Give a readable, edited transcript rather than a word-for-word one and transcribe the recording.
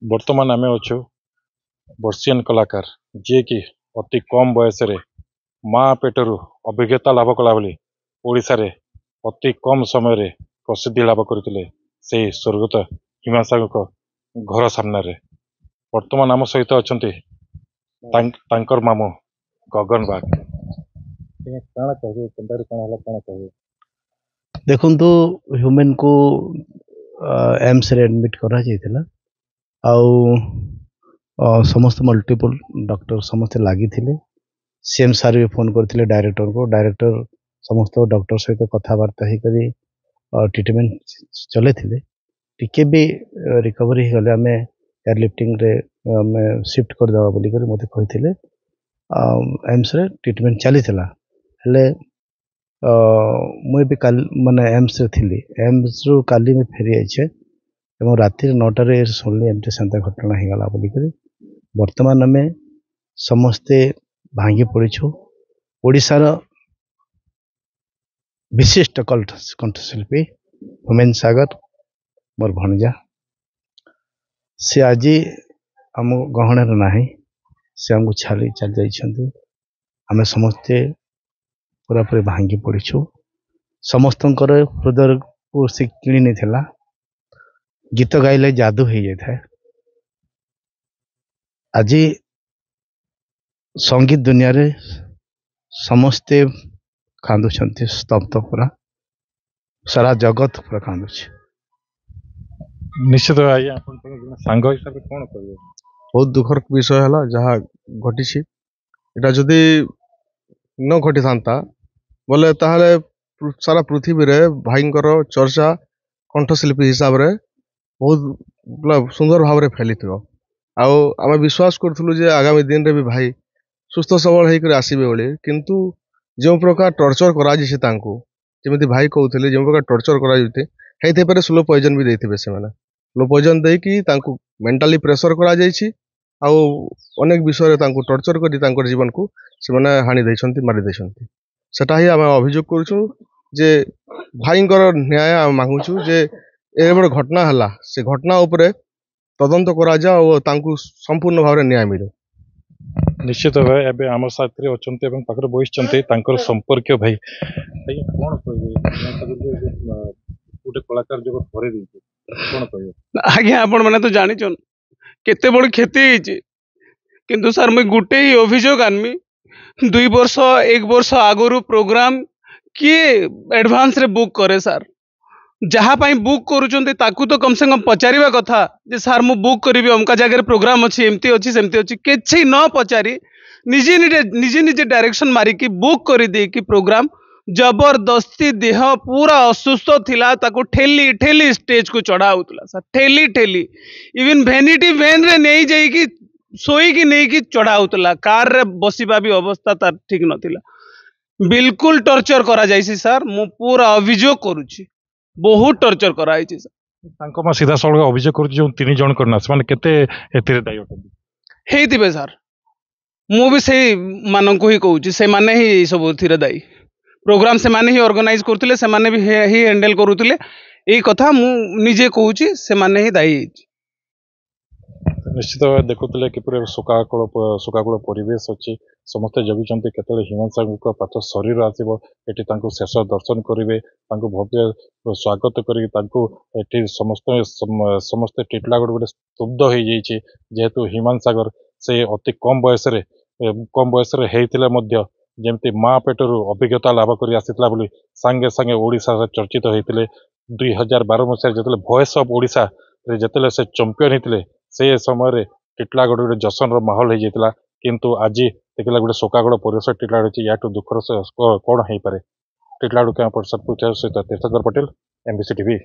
बर्तमान आम अच्छु बर्षियन कलाकार जी कि अति कम बयस माँ पेटरू अभिज्ञता लाभ कला ओडिशा रे अति कम समय प्रसिद्धि लाभ करते से स्वर्गत हिमांशु घर सामने बर्तमान आम सहित अच्छा मामू गगन बाग देखु ह्यूमन को एम्स रे एडमिट करा जाइथिला समस्त मल्टीपल डॉक्टर समस्त लगी सीएम सार भी फोन करते डायरेक्टर समस्त डॉक्टर सहित कथबार्ता हो ट्रीटमेंट चले टिके भी रिकवरी गले आम एयरलिफ्टिंग रे शिफ्ट करदे बोलिक मत कहते एम्स रे ट्रीटमेंट चली मुझे भी काल माने एम्स रे थी एम्स रु काली में फेरी आइछे एवं राति 9टारे शुणिली एमती सेंता घटना होगला बोलिक बर्तमान आम समस्ते भांगी पड़ीछू ओडिशार विशिष्ट कंठशिल्पी होमेन सागर मोर भणजा से आज आम गहण ना से आमको छाड़ी चल जाइछन्ति आम समस्ते पूरा पूरी भांगी पड़ीछू समस्त हृदय को से किणी नहीं गीत गाइले जादू हो जाए आज संगीत दुनिया रे समस्ते कांदुछन्ति स्तब्ध पूरा सारा जगत पूरा कांदुछ निश्चित सांग हिसाब से कौन कह बहुत दुखर विषय है जहाँ घटी इटा जदि न घटी था बोले ताहले सारा पृथ्वी रे भाईंकर चर्चा कंठशिल्पी हिसाब रे बहुत सुंदर भाव फैली आम विश्वास करूँ जे आगामी दिन रे भी भाई सुस्थ सबल होकर आसबे बोली किंतु जो प्रकार टर्चर करमती भाई कहते जो प्रकार टर्चर कर स्लो पॉइजन भी देते स्लो पॉइजन देकी मेंटाली प्रेशर करा अनेक विषय टर्चर कर जीवन को से हानि मारी सेटा ही आम अभियोग करुचु जे भाईंकर न्याय आम मांगुचु जे ए बड़ घटना है से घटना उपरे तदंत करा जाओ संपूर्ण भाव न्याय मिले निश्चित भाव आम साथी अच्छा पाखे बही संपर्क भाई कौन गोटे कलाकार जो कौन कह आज्ञा आपण मैंने तो जान केते बड़ क्षति किंतु सर मुझे गोटे ही अभियोग आनमी 2 वर्ष 1 वर्ष आगु प्रोग्राम किए एडवांस रे बुक करे सर जहाँ बुक करुँच तो कम से कम पचारिबा कथा जे सर मु बुक करी अमका जगह प्रोग्राम अच्छी एमती अच्छी सेमती अच्छी किसी न पचारि निजे निजे डायरेक्शन मारिकी बुक कर दे कि प्रोग्राम जबरदस्ती देह पूरा असुस्थ थिला ताको ठेली ठेली स्टेज को चढ़ाऊला सर ठेली ठेली इवन वेनिटी वैन रे नहीं जाइकी सोईकी नहीं कि चढ़ाऊला कार रे बसिबा भी अवस्था तार ठीक नथिला बिल्कुल टर्चर करा जाइसी सर मु पूरा अभियोग करुछि बहुत टर्चर करा जाइछि सर सीधा सड़क अभियोग करुछि जो 3 जन करना माने केते एथिरे दायी होतबी हेतिबे सर मु भी से मानन को ही कहूछि से माने ही सब थिरे दायी प्रोग्राम से माने ही ऑर्गेनाइज करथिले से माने भी ही हैंडल करूथिले एई कथा मु निजे कहूछि से माने ही दायी निश्चित भाव देखुले किपर सुकाकूल परिवेश अच्छी समस्ते जगिंट केत हिमांशु पाठ शरीर आसो ये शेष दर्शन करेंगे भव्य स्वागत करी समस्त समस्ते टिटलागढ़ गोटे स्तब्ध हो जाइए जेहेतु हिमांसागर से अति कम बयस होते जमती माँ पेटर अभिज्ञता लाभ कर आसीला सांगे सांगे ओडिशा चर्चित होते 2012 मसीह जो वॉइस ऑफ ओडिशा जिते से चैंपियन होते से समय टिटलागढ़ गोटे जशन माहौल हो जाता किंतु आज देखला गोटे शोकागढ़ परिवेश टिटलागढ़ या दुखर कौन हो पारे टिटलागढ़ कैंप सहित तीर्थकर पटेल MBC TV।